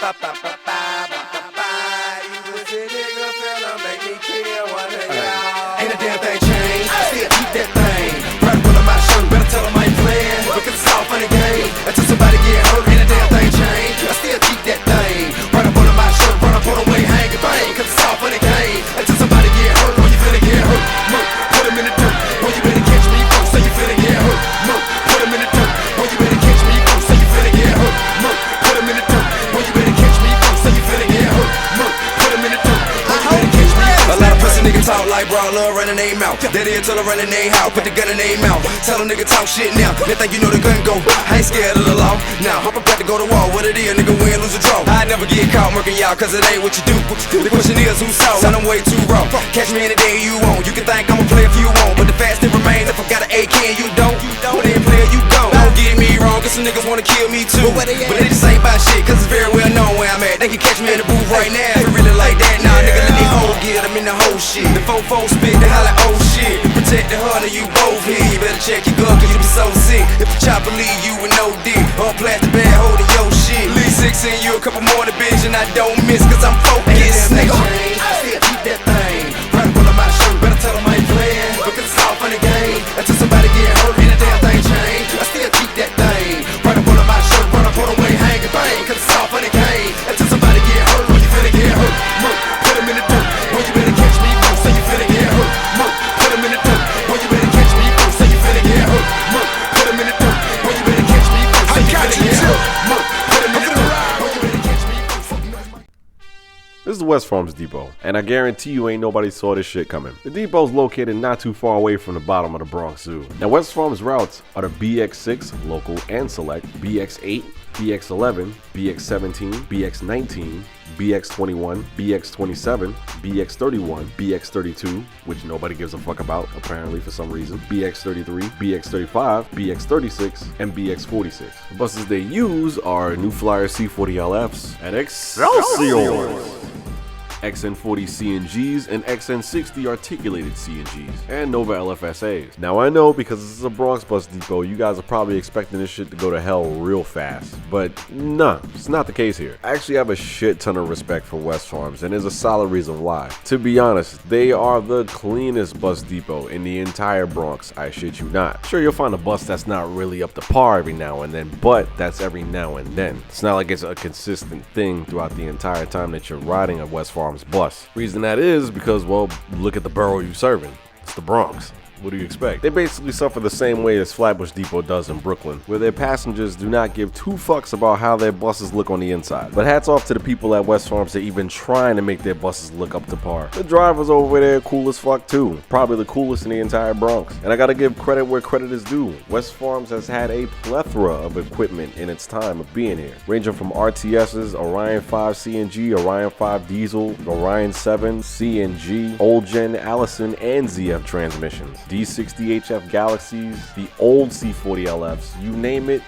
Ain't a damn thing changed, still keep that thing. Right up on my shirt, better tell them I ain't playing. Look at the soft funny game, until somebody get hurt. Ain't a damn thing changed, I still keep that thing. Right up on my shirt, run up on the way, hang and bang. Cause it's soft funny game, until somebody get hurt. When you finna get hurt, murk, put him in the dirt. When you better catch me, folks, say you finna get hurt. Murk, put him in the dirt. When you better catch me, folks, say you finna get hurt. Murk, put him in the dirt. When you better catch me, folks, say you finna get hurt. Murk, put him in the dirt. When you better catch me. A lot of pussy niggas talk like bro, love running they mouth. That is till I run in they house, put the gun in they mouth. Tell them nigga talk shit now. They think you know the gun go. I ain't scared of the law. Now I'm about to go to war. What it is, nigga, win, lose or draw. I never get caught murking y'all, cause it ain't what you do. The question is who saw. Sound I'm way too raw. Catch me any day you want. You can think I'ma play if you want, but the fact still remains. If I got an AK and you don't, when they play you go. Don't get me wrong, cause some niggas wanna kill me too. But they just ain't about shit, cause it's very well known where I'm at. They can catch me in the booth right now. If it really like that, nah, nigga, let me hold, get them in the whole shit. The 4-4 spit, they holla, oh shit. Protect the hunter, you both here. You better check your gun, cause you be so sick. If the chopper leave you with no dick, on plastic bag holding your shit. Leave 6 in you, a couple more to bitch, and I don't miss, cause I'm focused, nigga. I still keep that thing. Right up on my shirt, better tell them I ain't playing. Because it's all funny game, until somebody get hurt, ain't a damn thing change. I still keep that thing. Right up on my shirt, run up on the way, hang and bang. Cause it's all funny game, until somebody get hurt. When you finna get hurt, murk, put him in the dirt. When you better catch me, folks, say you finna get hurt. Murk, put him in the dirt. When you better catch me, folks, say you finna get hurt. Murk, put him in the dirt. When you better catch me, folks, say you finna get hurt. Murk, put him in the dirt. When you better catch me, folks. This is West Farms Depot, and I guarantee you ain't nobody saw this shit coming. The depot's located not too far away from the bottom of the Bronx Zoo. Now, West Farms routes are the BX6, local and select, BX8, BX11, BX17, BX19, BX21, BX27, BX31, BX32, which nobody gives a fuck about, apparently for some reason, BX33, BX35, BX36, and BX46. The buses they use are New Flyer C40LFs and Excelsiors, XN40 CNGs, and XN60 articulated CNGs, and Nova LFSAs. Now I know because this is a Bronx bus depot, you guys are probably expecting this shit to go to hell real fast, but nah, it's not the case here. I actually have a shit ton of respect for West Farms, and there's a solid reason why. To be honest, they are the cleanest bus depot in the entire Bronx, I shit you not. Sure, you'll find a bus that's not really up to par every now and then, but that's every now and then. It's not like it's a consistent thing throughout the entire time that you're riding a West Farms bus. Reason that is because, well, look at the borough you're serving. It's the Bronx. What do you expect? They basically suffer the same way as Flatbush Depot does in Brooklyn, where their passengers do not give two fucks about how their buses look on the inside. But hats off to the people at West Farms that even trying to make their buses look up to par. The drivers over there cool as fuck too. Probably the coolest in the entire Bronx. And I gotta give credit where credit is due. West Farms has had a plethora of equipment in its time of being here, ranging from RTSs, Orion 5 CNG, Orion 5 Diesel, Orion 7 CNG, old gen Allison and ZF transmissions, D60HF Galaxies, the old C40LFs, you name it,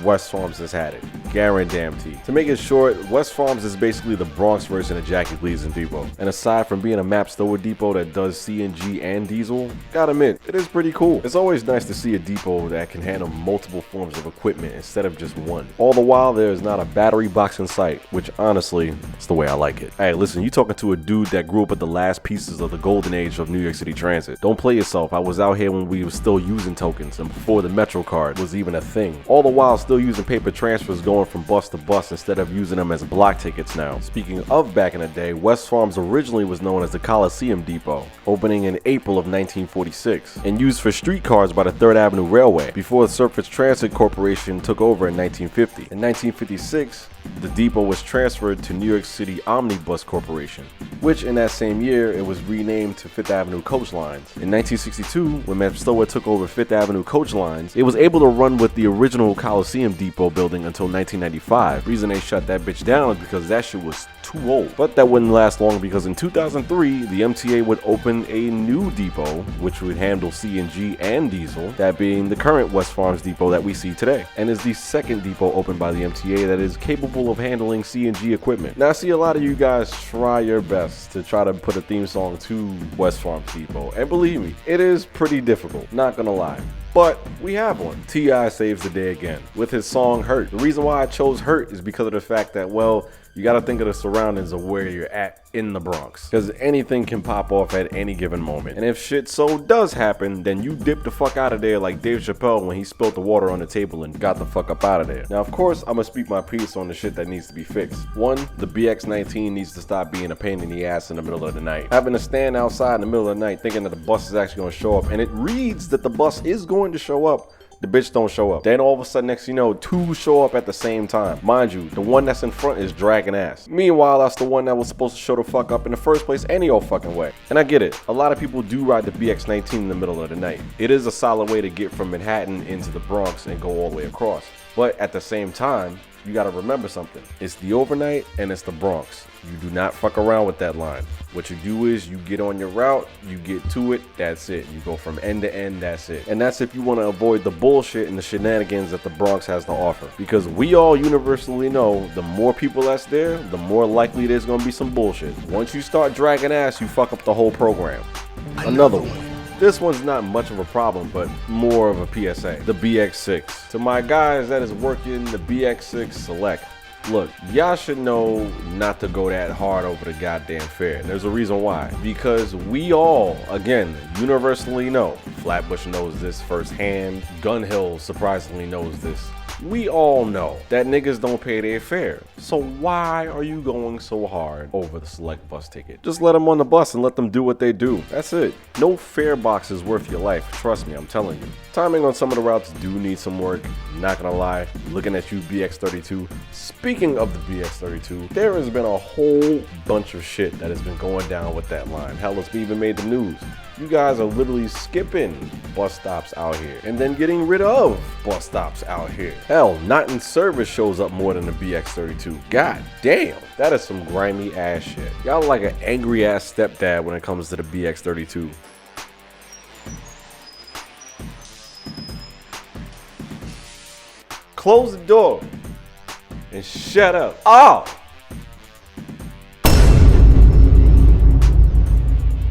West Farms has had it. Guarantee. To make it short, West Farms is basically the Bronx version of Jackie Gleason Depot. And aside from being a map stower depot that does CNG and diesel, gotta admit, it is pretty cool. It's always nice to see a depot that can handle multiple forms of equipment instead of just one. All the while, there is not a battery box in sight, which honestly, is the way I like it. Hey, listen, you talking to a dude that grew up at the last pieces of the golden age of New York City Transit. Don't play yourself. I was out here when we were still using tokens and before the Metro card was even a thing. All the while, still using paper transfers going from bus to bus instead of using them as block tickets now. Speaking of back in the day, West Farms originally was known as the Coliseum Depot, opening in April of 1946, and used for streetcars by the 3rd Avenue Railway, before the Surface Transit Corporation took over in 1950. In 1956, the depot was transferred to New York City Omnibus Corporation, which in that same year, it was renamed to 5th Avenue Coach Lines. In 1962, when Mapstower took over 5th Avenue Coach Lines, it was able to run with the original Coliseum Depot building until 1995. Reason they shut that bitch down is because that shit was too old. But that wouldn't last long because in 2003, the MTA would open a new depot, which would handle CNG and diesel, that being the current West Farms Depot that we see today, and is the second depot opened by the MTA that is capable of handling CNG equipment. Now I see a lot of you guys try your best to try to put a theme song to West Farms Depot, and believe me, it is pretty difficult, not gonna lie. But we have one. T.I. saves the day again with his song Hurt. The reason why I chose Hurt is because of the fact that, well, you gotta think of the surroundings of where you're at in the Bronx. Because anything can pop off at any given moment. And if shit so does happen, then you dip the fuck out of there like Dave Chappelle when he spilled the water on the table and got the fuck up out of there. Now, of course, I'm gonna speak my piece on the shit that needs to be fixed. One, the BX19 needs to stop being a pain in the ass in the middle of the night. Having to stand outside in the middle of the night thinking that the bus is actually gonna show up, and it reads that the bus is going to show up, the bitch don't show up. Then all of a sudden, next you know, two show up at the same time. Mind you, the one that's in front is dragging ass. Meanwhile, that's the one that was supposed to show the fuck up in the first place any old fucking way. And I get it. A lot of people do ride the BX19 in the middle of the night. It is a solid way to get from Manhattan into the Bronx and go all the way across. But at the same time, you gotta remember something. It's the overnight and it's the Bronx. You do not fuck around with that line. What you do is you get on your route, you get to it, that's it. You go from end to end, that's it. And that's if you want to avoid the bullshit and the shenanigans that the Bronx has to offer. Because we all universally know the more people that's there, the more likely there's gonna be some bullshit. Once you start dragging ass, you fuck up the whole program. Another one. This one's not much of a problem, but more of a PSA. The BX6. To my guys that is working the BX6 Select, look, y'all should know not to go that hard over the goddamn fare. And there's a reason why. Because we all, again, universally know. Flatbush knows this firsthand. Gun Hill surprisingly knows this. We all know that niggas don't pay their fare. So why are you going so hard over the Select bus ticket? Just let them on the bus and let them do what they do. That's it. No fare box is worth your life. Trust me, I'm telling you. Timing on some of the routes do need some work. Not gonna lie. Looking at you, BX32. Speaking of the BX32, there has been a whole bunch of shit that has been going down with that line. Hell, it's even made the news. You guys are literally skipping bus stops out here and then getting rid of bus stops out here. Hell, not in service shows up more than the BX32. God damn, that is some grimy ass shit. Y'all like an angry ass stepdad when it comes to the BX32. Close the door and shut up. Oh!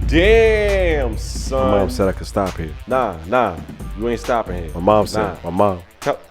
Damn, son. My mom said I could stop here. Nah, you ain't stopping here. My mom said, my mom.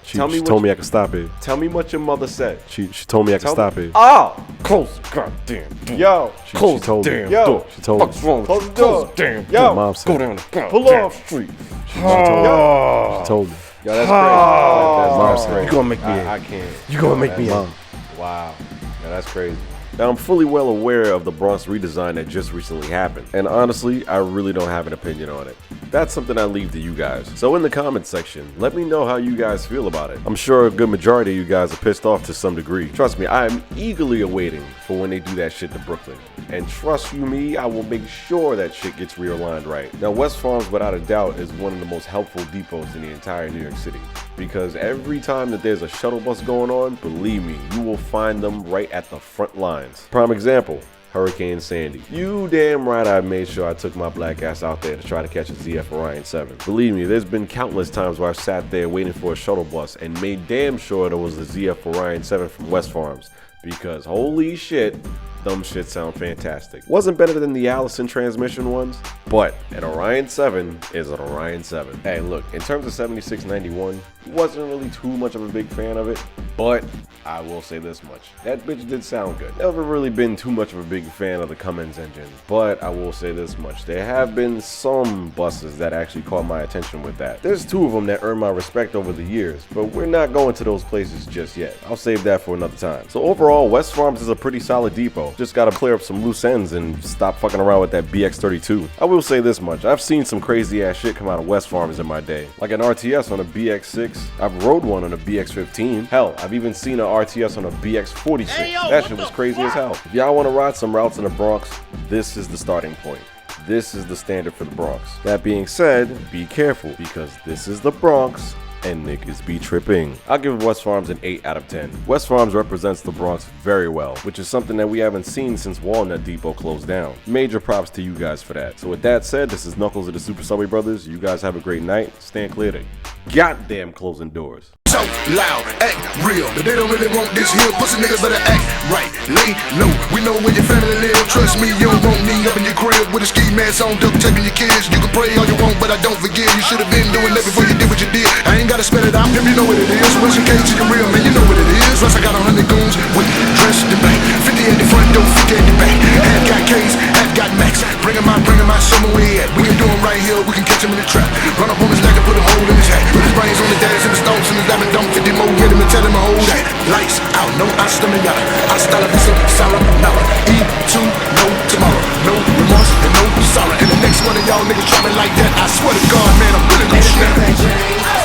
She told me I could stop here. Tell me what your mother said. She told me I could stop here. Oh! Close the goddamn door. Yo! Close the damn door. She told me. What's wrong? Close the door. Damn. Yo! My mom said. Go down the pull off street. She told me. Yo, that's crazy. That's crazy. You gonna make me I can't. You gonna make me Wow. Yeah, that's crazy. Now, I'm fully well aware of the Bronx redesign that just recently happened, and honestly, I really don't have an opinion on it. That's something I leave to you guys. So in the comments section, let me know how you guys feel about it. I'm sure a good majority of you guys are pissed off to some degree. Trust me, I am eagerly awaiting for when they do that shit to Brooklyn. And trust you me, I will make sure that shit gets realigned right. Now, West Farms, without a doubt, is one of the most helpful depots in the entire New York City. Because every time that there's a shuttle bus going on, believe me, you will find them right at the front lines. Prime example, Hurricane Sandy. You damn right I made sure I took my black ass out there to try to catch a ZF Orion 7. Believe me, there's been countless times where I've sat there waiting for a shuttle bus and made damn sure there was a ZF Orion 7 from West Farms. Because holy shit, them shit sound fantastic. Wasn't better than the Allison transmission ones, but an Orion 7 is an Orion 7. Hey, look, in terms of 7691, wasn't really too much of a big fan of it, but I will say this much. That bitch did sound good. Never really been too much of a big fan of the Cummins engine, but I will say this much. There have been some buses that actually caught my attention with that. There's two of them that earned my respect over the years, but we're not going to those places just yet. I'll save that for another time. So overall, West Farms is a pretty solid depot. Just gotta clear up some loose ends and stop fucking around with that BX32. I will say this much. I've seen some crazy ass shit come out of West Farms in my day. Like an RTS on a BX6. I've rode one on a BX15. Hell, I've even seen an RTS on a BX46. Hey, yo, that shit was crazy as hell. If y'all want to ride some routes in the Bronx, this is the starting point. This is the standard for the Bronx. That being said, be careful because this is the Bronx and niggas be tripping. I'll give West Farms an 8 out of 10. West Farms represents the Bronx very well, which is something that we haven't seen since Walnut Depot closed down. Major props to you guys for that. So with that said, this is Knuckles of the Super Subway Brothers. You guys have a great night. Stand clear to goddamn closing doors. talk loud, act real. But they don't really want this here. Pussy niggas better act right, lay low. We know where your family live. Trust me, you don't want me up in your crib with a ski mask on, duct taping your kids. You can pray all you want, but I don't forgive. You should have been doing that before you did what you did. I ain't gotta spell it out, if you know what it is. Once you came to your real man, you know what it is. Plus I got 100 goons with dressed in black, 50 at the front door, 50 at the back. Half got K's, half got Max. Bring 'em out, show 'em where he at. We can do 'em right here, we can catch him in the trap. Run up on his neck and put a hole in his hat. Put his brains on the dash and the stones and the diamond dump. 50 more, hit him and tell him to hold that. Lights out, no hasta mañana. Hasta la vista, sayonara. E2, no tomorrow. No remorse and no sorrow. And the next one of y'all niggas try me like that, I swear to God, man, I'm really gonna snap. I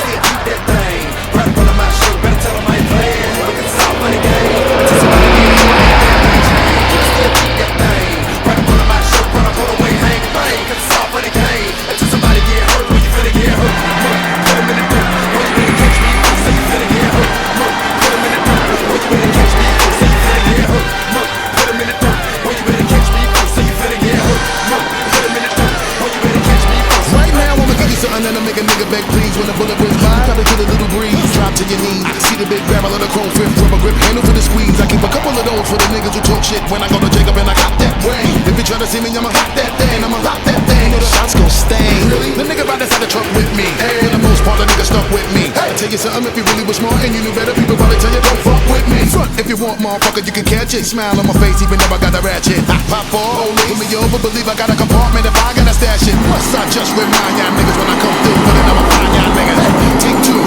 still keep that thing right in front of my shirt. Better tell 'em I ain't playing. Look at South Money Game. Till somebody get hurt, I still keep that thing right in front of my shirt. Run up on the way, hang bang. Cause it's South Money Game. Until somebody get hurt, when you finna get hurt. Put 'em in the dirt, when you finna catch me. Say you finna get hurt. Put 'em in the dirt, when you finna catch me. Say you finna get hurt. Put 'em in the dirt, when you finna catch me. Say you finna get hurt. Put 'em in the dirt, when you finna catch me. Right now I'ma give you something that'll make a nigga beg please. When the bullet whips by, gotta get a little breeze. Drop to your knees, see the big barrel of the chrome fifth rubber grip handle for the squeeze. I keep a couple of those for the niggas who talk shit when I go to Jacob and I got that way. If you try to see me, I'ma hot that thing, I'ma lock that thing. The shots gon' stain. The nigga right inside the truck with me. For the most part, the nigga stuck with me. I tell you something, if you really was smart and you knew better, people probably tell you don't fuck with me. Front if you want, motherfucker, you can catch it. Smile on my face, even though I got a ratchet. Pop for put me over, believe I got a compartment if I gotta stash it. Plus I just remind y'all niggas when I come through, but then I'ma find y'all niggas. Take two,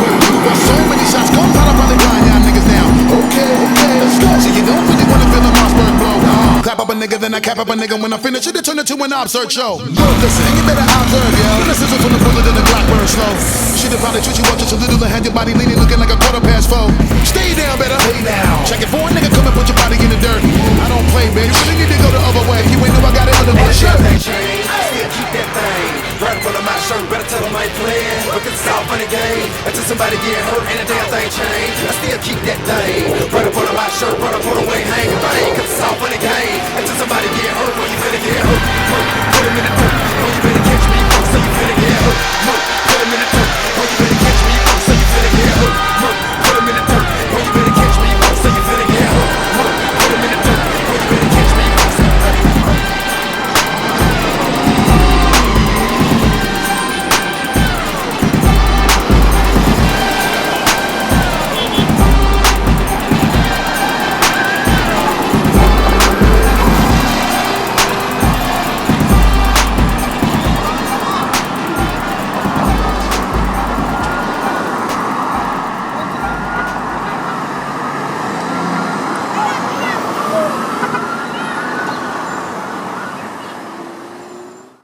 got so many shots, come out, I'll probably blind y'all niggas now. Okay, let's go. So you don't really wanna feel a Mossberg blow. Clap up a nigga, then I cap up a nigga. When I finish it, turn it to an absurd show. Listen, you better observe, yo. Listen from the bullet and the Glock burn slow. Should've probably treat you up just a little and had your body leaning, looking like a quarter past four. Stay down, better lay down. Check it for a nigga, come and put your body in the dirt. I don't play, baby. You need to go the other way. You ain't know I got it under my shirt. I still keep that thing right in front of my shirt. Better tell 'em I ain't playing. Look at the South Money Game. Until somebody get hurt and the damn thing change. I still keep that thing right in front of my shirt. Run up on the way.